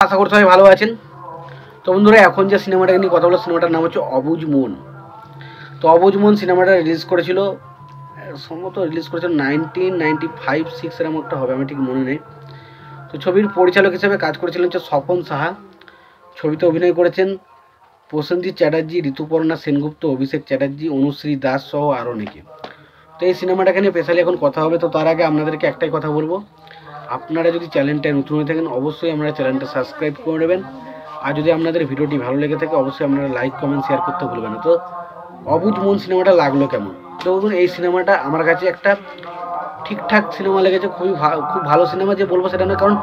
আশা করতে সবাই ভালো আছেন। তো বন্ধুরা, এখন যে সিনেমাটাকে নিয়ে কথা বলো, সিনেমাটার নাম হচ্ছে অবুঝ মন। তো অবুঝ মন সিনেমাটা রিলিজ করেছিল, সম্ভবত রিলিজ করেছিল 1995-6 এরকম একটা হবে, আমি ঠিক মনে নেই। তো ছবির পরিচালক হিসেবে কাজ করেছিলেন হচ্ছে স্বপন সাহা। ছবিতে অভিনয় করেছেন প্রসেনজিৎ চ্যাটার্জি, ঋতুপর্ণা সেনগুপ্ত, অভিষেক চ্যাটার্জি, অনুশ্রী দাস সহ আরও অনেকে। তো এই সিনেমাটাকে নিয়ে স্পেশালি এখন কথা হবে। তো তার আগে আপনাদেরকে একটাই কথা বলবো, আপনারা যদি চ্যানেলটা নতুন হয়ে থাকেন অবশ্যই আপনারা চ্যানেলটা সাবস্ক্রাইব করে নেবেন। আর যদি আপনাদের ভিডিওটি ভালো লেগে থাকে অবশ্যই আপনারা লাইক কমেন্ট শেয়ার করতে ভুলবেন না। তো অবুঝ মন সিনেমাটা লাগলো কেমন? তো এই সিনেমাটা আমার কাছে একটা ঠিকঠাক সিনেমা লেগেছে, খুব ভালো সিনেমা যে বলবো সেটা নয়, কারণ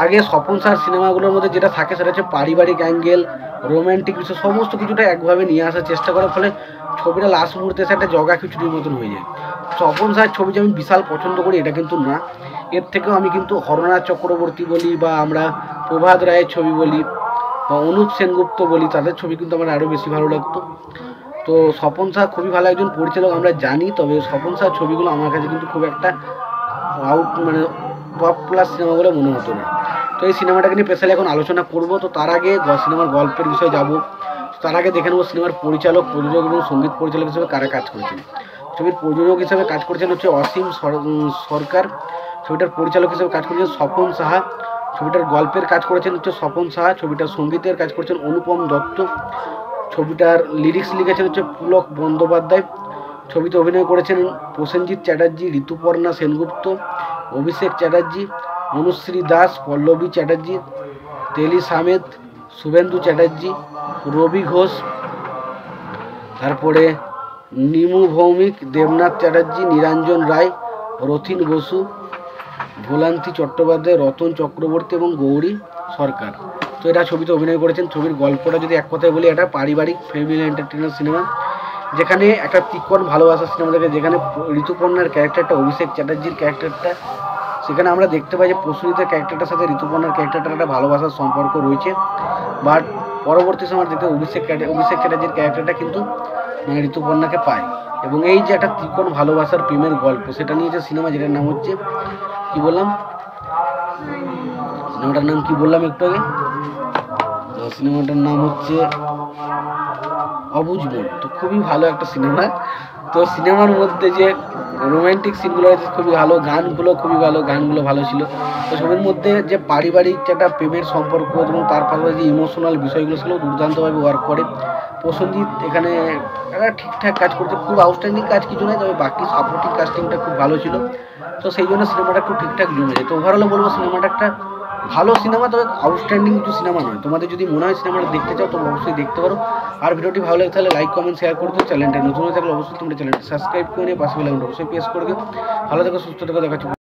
আগে স্বপন সার সিনেমাগুলোর মধ্যে যেটা থাকে সেটা হচ্ছে পারিবারিক অ্যাঙ্গেল, রোম্যান্টিক বিষয়, সমস্ত কিছুটা একভাবে নিয়ে আসার চেষ্টা করার ফলে ছবিটা লাস্ট মুহূর্তে এসে একটা জগা খিচুড়ির মতন হয়ে যায়। স্বপন সার ছবি যে আমি বিশাল পছন্দ করি এটা কিন্তু না, এর থেকেও আমি কিন্তু হরনাথ চক্রবর্তী বলি বা আমরা প্রভাত রায়ের ছবি বলি বা অনুপ সেনগুপ্ত বলি, তাদের ছবি কিন্তু আমার আরও বেশি ভালো লাগতো। তো স্বপন শাহ খুবই ভালো একজন পরিচালক আমরা জানি, তবে স্বপন শাহ ছবিগুলো আমার কাছে কিন্তু খুব একটা মানে টপ ক্লাস সিনেমা বলে মনে হতো না। তো এই সিনেমাটাকে নিয়ে স্পেশালি এখন আলোচনা করব। তো তার আগে সিনেমার গল্পের বিষয়ে যাব। তার আগে দেখে নেবো সিনেমার পরিচালক, প্রযোজক এবং সঙ্গীত পরিচালক হিসেবে কারা কাজ করেছেন। ছবির প্রযোজক হিসেবে কাজ করেছেন হচ্ছে অসীম সরকার। ছবিটার পরিচালক হিসেবে কাজ করেছেন স্বপন সাহা। ছবিটার গল্পের কাজ করেছেন হচ্ছে স্বপন সাহা। ছবিটার সঙ্গীতের কাজ করেছেন অনুপম দত্ত। ছবিটার লিরিক্স লিখেছেন হচ্ছে পুলক বন্দ্যোপাধ্যায়। ছবিতে অভিনয় করেছেন প্রসেনজিৎ চ্যাটার্জি, ঋতুপর্ণা সেনগুপ্ত, অভিষেক চ্যাটার্জি, অনুশ্রী দাস, পল্লবী চ্যাটার্জি, তেলি সামেদ, শুভেন্দু চ্যাটার্জি, রবি ঘোষ, তারপরে নিমু ভৌমিক, দেবনাথ চ্যাটার্জি, নিরঞ্জন রায়, রথিন বসু, ভোলান্তি চট্টোপাধ্যায়, রতন চক্রবর্তী এবং গৌরী সরকার। তো এরা ছবিতে অভিনয় করেছেন। ছবির গল্পটা যদি এক কথায় বলি, এটা পারিবারিক ফ্যামিলি এন্টারটেইনার সিনেমা, যেখানে একটা তিক্কন ভালোবাসার সিনেমা থাকে, যেখানে ঋতুপর্ণার ক্যারেক্টারটা, অভিষেক চ্যাটার্জির ক্যারেক্টারটা, সেখানে আমরা দেখতে পাই যে প্রসূনিতার ক্যারেক্টারটার সাথে ঋতুপর্ণার ক্যারেক্টারটার একটা ভালোবাসার সম্পর্ক রয়েছে। বাট পরবর্তী সময় দেখতে অভিষেক চ্যাটার্জির ক্যারেক্টারটা কিন্তু মানে ঋতুপর্ণাকে পায়, এবং এই যে একটা ত্রিকোণ ভালোবাসার প্রেমের গল্প, সেটা নিয়ে যে সিনেমা, যেটার নাম হচ্ছে কি বললাম, সিনেমাটার নাম কি বললাম একটু আগে, তো সিনেমাটার নাম হচ্ছে অবুঝ মন। তো খুবই ভালো একটা সিনেমা। তো সিনেমার মধ্যে যে রোম্যান্টিক সিনগুলো আছে খুবই ভালো, গানগুলো খুবই ভালো, গানগুলো ভালো ছিল। তো ছবির মধ্যে যে পারিবারিক একটা প্রেমের সম্পর্ক এবং তার পাশাপাশি যে ইমোশনাল বিষয়গুলো ছিল দুর্দান্তভাবে ওয়ার্ক করে। প্রসেনজিৎ এখানে একটা ঠিকঠাক কাজ করছে, খুব আউটস্ট্যান্ডিং কাজ কিছু নয়, তবে বাকি সাপোর্টিং কাস্টিংটা খুব ভালো ছিল। তো সেই জন্য সিনেমাটা একটু ঠিকঠাক জমেছে। তো ওভারঅল বলবো সিনেমাটা একটা ভালো সিনেমা, তবে আউটস্ট্যান্ডিং কিছু সিনেমা নয়। তোমাদের যদি মনে হয় সিনেমাটা দেখতে চাও তো অবশ্যই দেখতে পারো। আর ভিডিওটি ভালো লাগে তাহলে লাইক কমেন্ট শেয়ার করে দিও। চ্যানেলটা নতুন হয়ে থাকলে অবশ্যই তোমরা চ্যানেলটা সাবস্ক্রাইব করে নিয়ে পাশে বেল আইকনটা অবশ্যই প্রেস করে দিও। ভালো থেকো, সুস্থ থেকো, দেখা হচ্ছে।